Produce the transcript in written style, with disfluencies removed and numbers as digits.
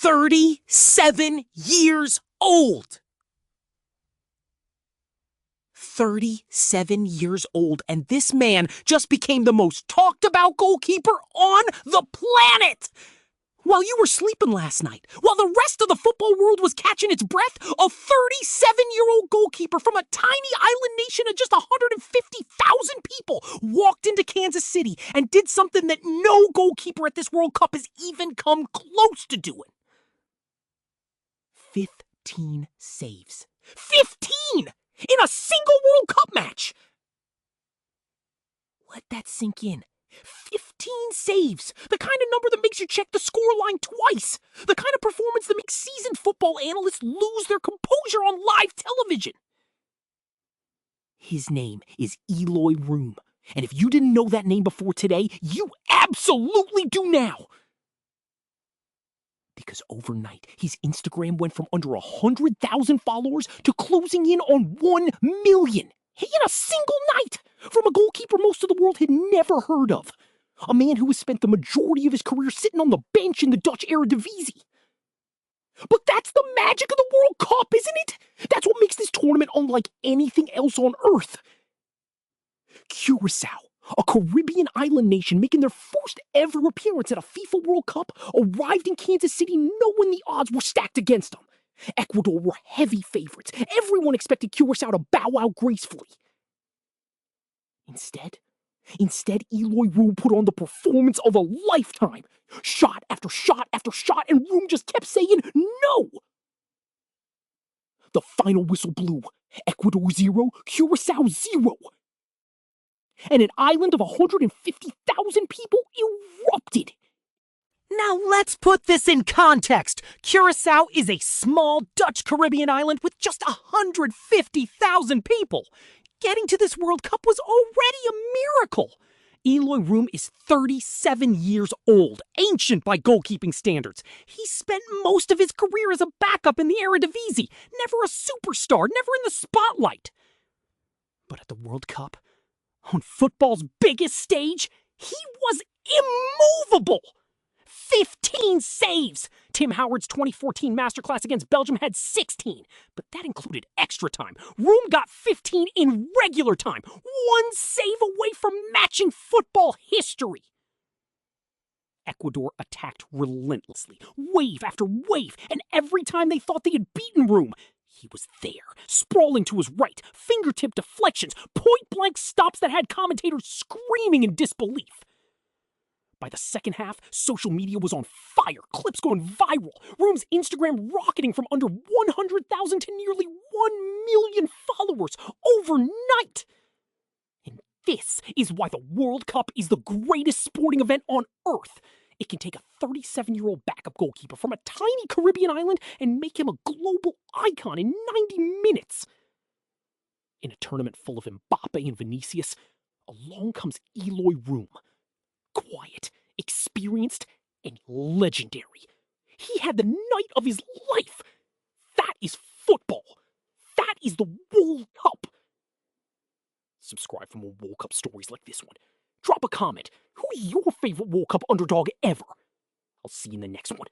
37 years old. 37 years old, and this man just became the most talked about goalkeeper on the planet. While you were sleeping last night, while the rest of the football world was catching its breath, a 37-year-old goalkeeper from a tiny island nation of just 150,000 people walked into Kansas City and did something that no goalkeeper at this World Cup has even come close to doing. 15 saves. 15! In a single World Cup match! Let that sink in. 15 saves! The kind of number that makes you check the scoreline twice! The kind of performance that makes seasoned football analysts lose their composure on live television! His name is Eloy Room, and if you didn't know that name before today, you absolutely do now! Because overnight, his Instagram went from under 100,000 followers to closing in on 1 million. In a single night! From a goalkeeper most of the world had never heard of. A man who has spent the majority of his career sitting on the bench in the Dutch Eredivisie. But that's the magic of the World Cup, isn't it? That's what makes this tournament unlike anything else on Earth. Curaçao, a Caribbean island nation making their first ever appearance at a FIFA World Cup, arrived in Kansas City knowing the odds were stacked against them. Ecuador were heavy favorites. Everyone expected Curaçao to bow out gracefully. Instead, Eloy Room put on the performance of a lifetime. Shot after shot after shot, and Room just kept saying no. The final whistle blew. Ecuador 0, Curaçao 0. And an island of 150,000 people erupted. Now let's put this in context. Curaçao is a small Dutch Caribbean island with just 150,000 people. Getting to this World Cup was already a miracle. Eloy Room is 37 years old, ancient by goalkeeping standards. He spent most of his career as a backup in the Eredivisie, never a superstar, never in the spotlight. But at the World Cup, on football's biggest stage, he was immovable. 15 saves! Tim Howard's 2014 masterclass against Belgium had 16, but that included extra time. Room got 15 in regular time, one save away from matching football history. Ecuador attacked relentlessly, wave after wave, and every time they thought they had beaten Room, he was there, sprawling to his right, fingertip deflections, point-blank stops that had commentators screaming in disbelief. By the second half, social media was on fire, clips going viral, Room's Instagram rocketing from under 100,000 to nearly 1 million followers overnight. And this is why the World Cup is the greatest sporting event on Earth. It can take a 37-year-old backup goalkeeper from a tiny Caribbean island and make him a global icon in 90 minutes. In a tournament full of Mbappe and Vinicius, along comes Eloy Room. Quiet, experienced, and legendary. He had the night of his life. That is football. That is the World Cup. Subscribe for more World Cup stories like this one. Drop a comment. Who's your favorite World Cup underdog ever? I'll see you in the next one.